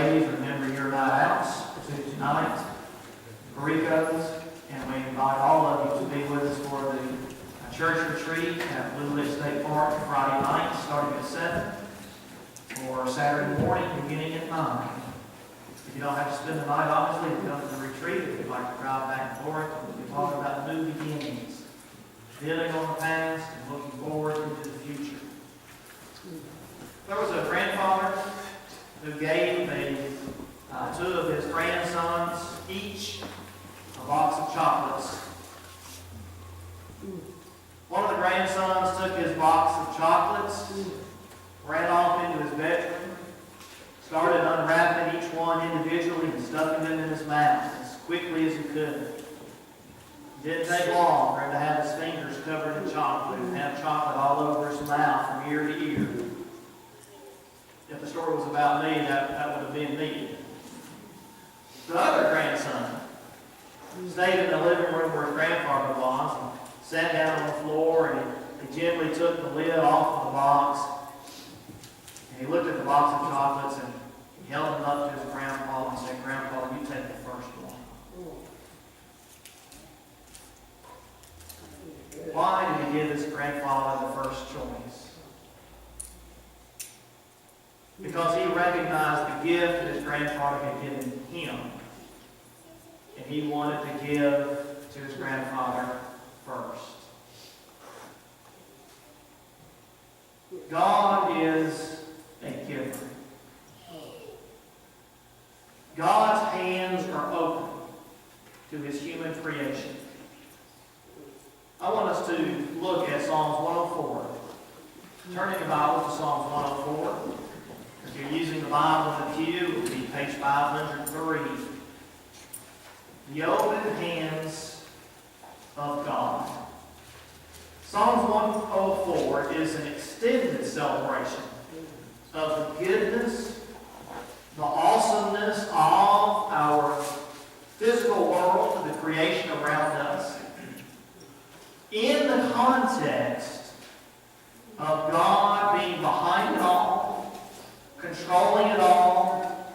ladies, remember your night outs Tuesday night, Rico's, and we invite all of you to be with us for the church retreat at Blue Lick State Park Friday night, starting at 7, or Saturday morning, beginning at 9. If you don't have to spend the night, obviously, if you come to the retreat, if you'd like to drive back and forth, we'll be talking about new beginnings, building on the past and looking forward into the future. There was a grandfather who gave two of his grandsons each a box of chocolates. One of the grandsons took his box of chocolates, ran off into his bedroom, started unwrapping each one individually and stuffing them in his mouth as quickly as he could. It didn't take long for him to have his fingers covered in chocolate and have chocolate all over his mouth from ear to ear. If the story was about me, that would have been me. The other grandson stayed in the living room where his grandfather was and sat down on the floor, and he gently took the lid off of the box, and he looked at the box of chocolates and he held them up to his grandpa and said, "Grandpa, you take the first one." Why did he give his grandfather the first choice? Because he recognized the gift that his grandfather had given him, and he wanted to give to his grandfather first. God is a giver. God's hands are open to his human creation. I want us to look at Psalms 104. Turning your Bible to Psalms 104. If you're using the Bible in the pew, it will be page 503. The open hands of God. Psalms 104 is an extended celebration of the goodness, the awesomeness of our physical world, the creation around us, in the context of God being behind it all, controlling it all,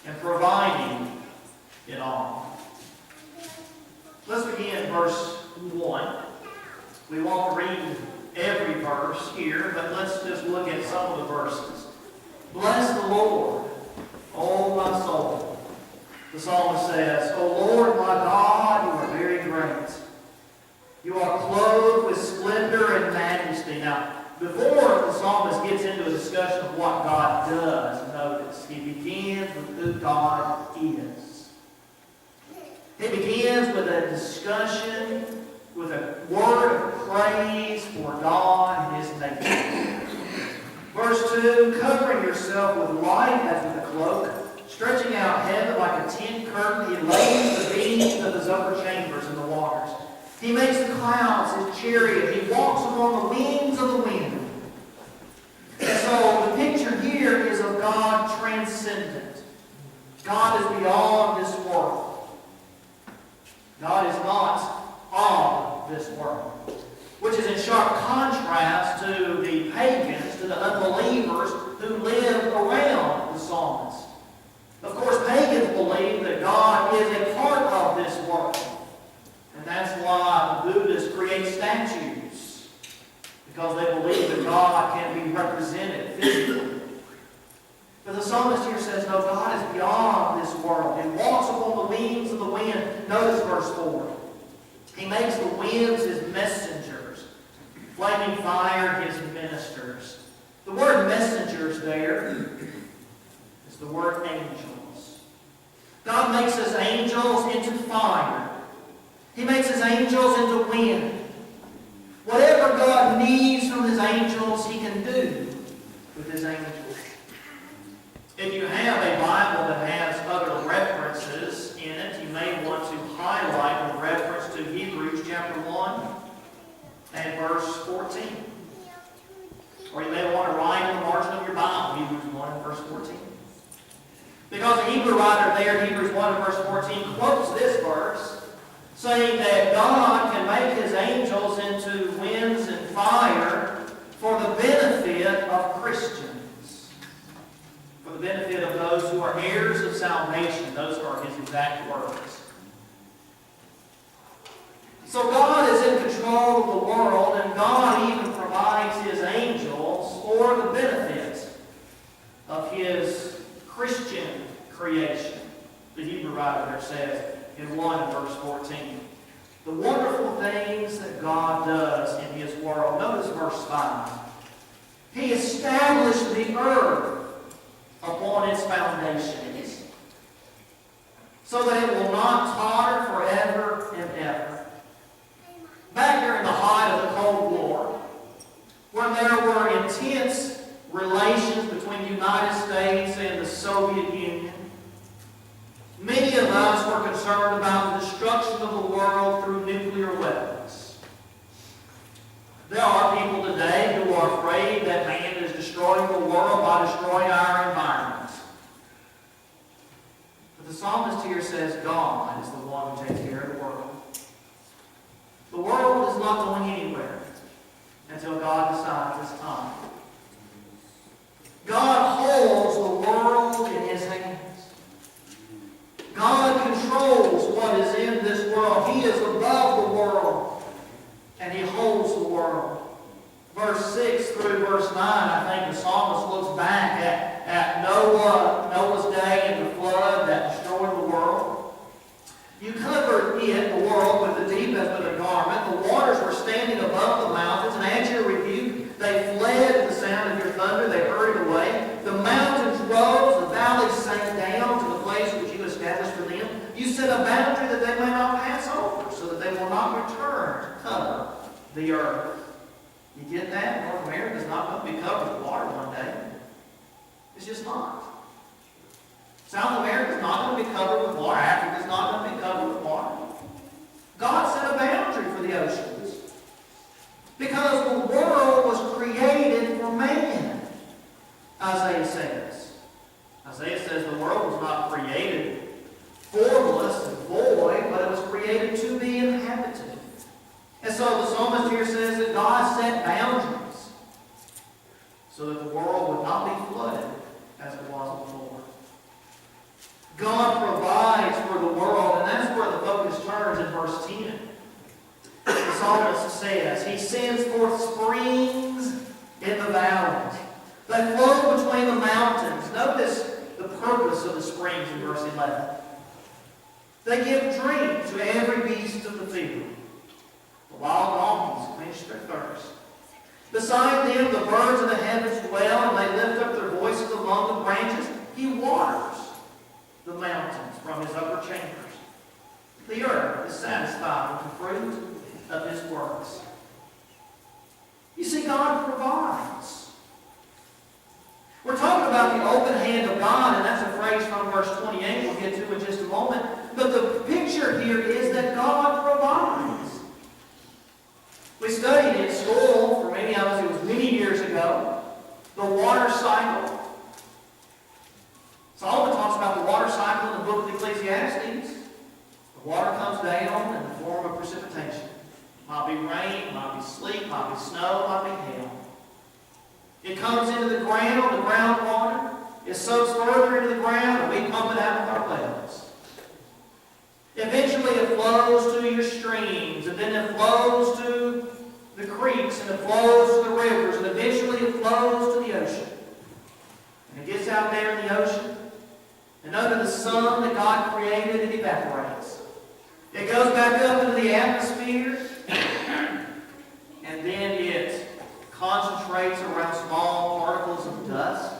and providing it all. Let's begin in verse 1. We won't read every verse here, but let's just look at some of the verses. Bless the Lord, O my soul. The psalmist says, "O Lord my God, you are very great. You are clothed with splendor and majesty." Now, before the psalmist gets into a discussion of what God does, notice, he begins with who God is. He begins with a discussion, with a word of praise for God and his nature. Verse 2, "Covering yourself with light as with a cloak, stretching out heaven like a tent curtain, he lays the beams of his upper chambers in the waters. He makes the clouds his chariot. He walks upon the wings of the wind." And so the picture here is of God transcendent. God is beyond this world. God is not of this world, which is in sharp contrast to the pagans, to the unbelievers who live around the psalmist. Of course, pagans believe that God is a part of this world. And that's why the Buddhists create statues, because they believe that God can be represented physically. But the psalmist here says, no, God is beyond this world. He walks upon the wings of the wind. Notice verse 4. He makes the winds his messengers, flaming fire his ministers. The word messengers there is the word angels. God makes his angels into fire. He makes his angels into wind. Whatever God needs from his angels, he can do with his angels. If you have a Bible that has other references in it, you may want to highlight with reference to Hebrews chapter 1 and verse 14. Or you may want to write in the margin of your Bible, Hebrews 1 and verse 14. Because the Hebrew writer there in Hebrews 1 and verse 14 quotes this verse, saying that God can make his angels into winds and fire for the benefit of Christians. For the benefit of those who are heirs of salvation. Those are his exact words. So God is in control of the world, and God even provides his angels for the benefit of his Christian creation. The Hebrew writer there says in 1 verse 14, the wonderful things that God does in his world. Notice verse 5. He established the earth upon its foundations, so that it will not totter forever and ever. Back during the height of the Cold War, when there were intense relations between the United States and the Soviet Union, many of us were concerned about the destruction of the world through nuclear weapons. There are people today who are afraid that man is destroying the world by destroying our environment. But the psalmist here says God is the one who takes care of the world. The world is not going anywhere until God decides it's time. God holds the world in his hands. God controls what is in this world. He is above the world, and he holds the world. Verse 6 through verse 9, I think the psalmist looks back at Noah's day and the flood that destroyed the world. You covered the world, with the deep as with a garment. The waters were standing above the mountains, and at your rebuke they fled at the sound of your thunder. They hurried away. The mountains rose, the valleys sank down to the place which you established for them. You set a boundary that they may not pass over, so that they will not return to cover the earth. You get that? North America is not going to be covered with water one day. It's just not. South America is not going to be covered with water. Africa is not going to be covered with water. God set a boundary for the oceans, because the world was created for man, Isaiah says. Isaiah says the world was not created formless and void, but it was created to be inhabited. And so the psalmist here says that God set boundaries so that the world would not be flooded as it was before. God provides for the world, and that's where the focus turns in verse 10. The psalmist says, he sends forth springs in the valleys. They flow between the mountains. Notice the purpose of the springs in verse 11. They give drink to every beast of the field. The wild donkeys quench their thirst. Beside them the birds of the heavens dwell, and they lift up their voices among the branches. He waters the mountains from his upper chambers. The earth is satisfied with the fruit of his works. You see, God provides. We're talking about the open hand of God, and that's a phrase from verse 28 we'll get to in just a moment. But the picture here is that God provides. We studied in school, for many of us it was many years ago, the water cycle. Solomon talks about the water cycle in the book of Ecclesiastes. The water comes down in the form of precipitation. It might be rain, it might be sleet, it might be snow, it might be hail. It comes into the groundwater. It soaks further into the ground, and we pump it out with our wells. Eventually it flows to your streams, and then it flows to the creeks, and it flows to the rivers, and eventually it flows to the ocean. And it gets out there in the ocean, and under the sun that God created, it evaporates. It goes back up into the atmosphere, and then it concentrates around small particles of dust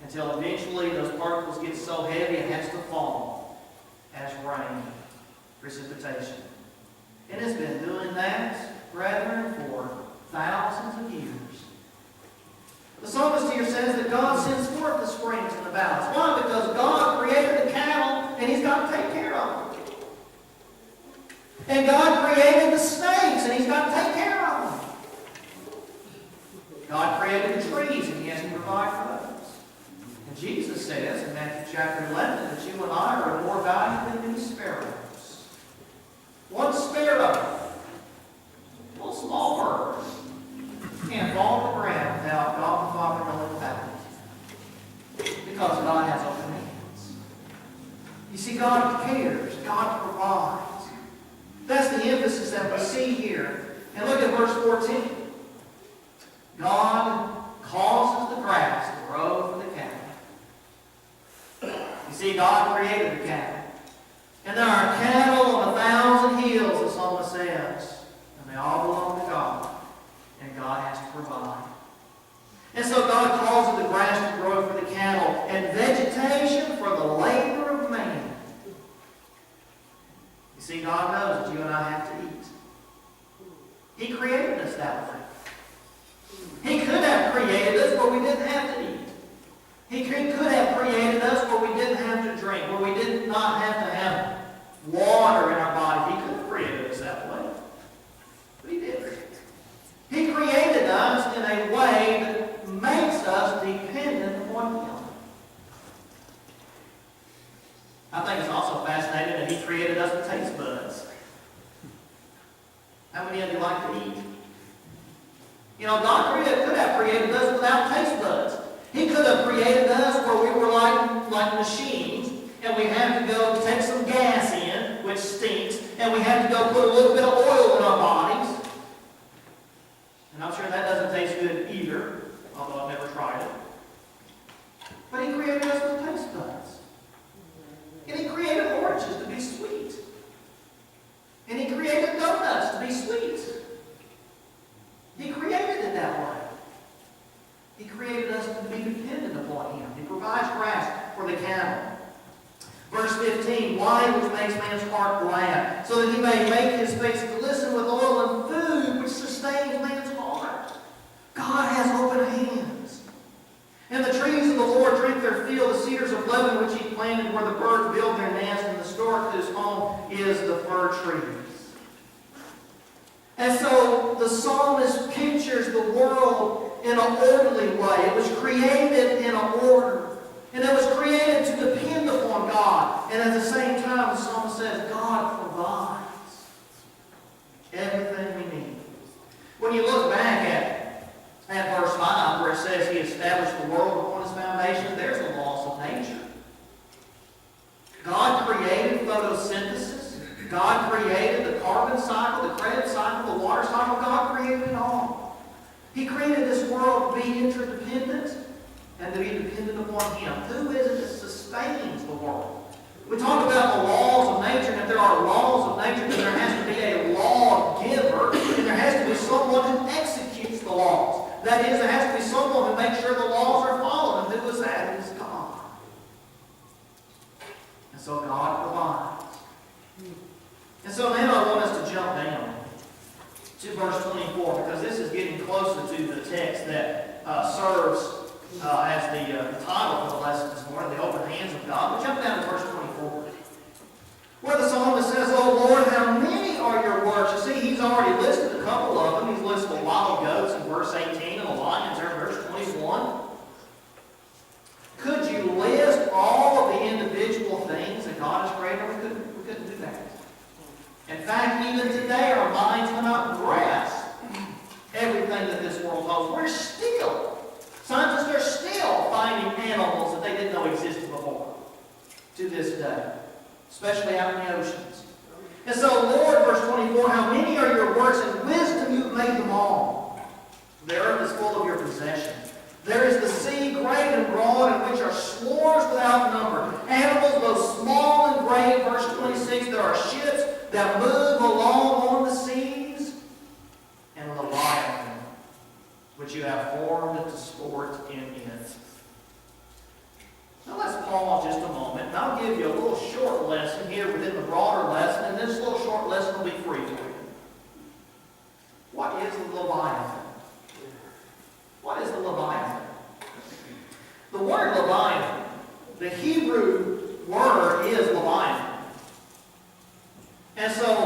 until eventually those particles get so heavy it has to fall as rain, precipitation. It has been doing that, brethren, for thousands of years. The psalmist here says that God sends forth the springs and the valleys. Why? Because God created the cattle, and he's got to take care of them. And God created the snakes, and he's got to take care of them. God created the trees, and he has to provide for those. And Jesus says in Matthew chapter 11 that you and I are more valuable than many sparrows. One sparrow, a little small bird, can't fall to the ground without God the Father knowing about it. Because God has open hands. You see, God cares. God provides. That's the emphasis that we see here. And look at verse 14. God causes the grass to grow for the cattle. You see, God created the cattle. And there are cattle on 1,000 hills, the psalmist says. And they all belong to God. And God has to provide. And so God causes the grass to grow for the cattle and vegetation for the labor of man. You see, God knows that you and I have to eat. He created us that way. He could have created us where we didn't have to eat. He could have created us where we didn't have to drink, where we did not have to have water in our body. He could have created us that way. But He didn't. He created us in a way that makes us dependent upon Him. I think it's also fascinating that He created us with taste buds. How many of you like to eat? You know, God could have created us without taste buds. He could have created us where we were like machines, and we have to go take some gas in, which stinks, and we have to go put a little bit of oil in our bodies. And I'm sure that doesn't taste good either, although I've never tried it. But He created us with taste buds. And He created oranges to be sweet. And He created donuts to be sweet. He created it that way. He created us to be dependent upon Him. He provides grass for the cattle. Verse 15, wine which makes man's heart glad, so that he may make his face glisten with oil, and food which sustains man's heart. God has open hands. And the trees of the Lord drink their fill, the cedars of Lebanon which He planted, where the birds build their nest, and the stork whose home is the fir trees. And so the psalmist pictures the world in an orderly way. It was created in an order. And it was created to depend upon God. And at the same time, the psalmist says, God provides everything we need. When you look back at verse 5, where it says He established the world upon His foundation, there's the laws of nature. God created photosynthesis. God created the carbon cycle, the credit cycle, the water cycle. God created it all. He created this world to be interdependent and to be dependent upon Him. Who is it that sustains the world? We talk about the laws of nature, and if there are laws of nature, then there has to be a lawgiver, and there has to be someone who executes the laws. That is, there has to be someone who makes sure the laws are followed. And who is that? It is God. And so God provides. And so now I want us to jump down to verse 24, because this is getting closer to the text that serves as the title for the lesson this morning, the open hands of God. But jump down to verse 24, where the psalmist says, "Oh Lord, how many are your works?" You see, he's already listed a couple of them. He's listed the wild goats in verse 18 and the lions there in verse 21. Could you list all of the individual things that God has created? We couldn't do that. In fact, even today, our minds cannot grasp everything that this world holds. Scientists are still finding animals that they didn't know existed before to this day, especially out in the oceans. And so, Lord, verse 24, how many are your works? In wisdom you've made them all. The earth is full of your possessions. There is the sea, great and broad, in which are swarms without number. Animals both small and great. Verse 26, there are ships that move along on the seas, and Leviathan, which you have formed to sport in it. Now let's pause just a moment, and I'll give you a little short lesson here within the broader lesson, and this little short lesson will be free for you. What is the Leviathan? What is the Leviathan? The word Leviathan, the Hebrew word is Leviathan. And so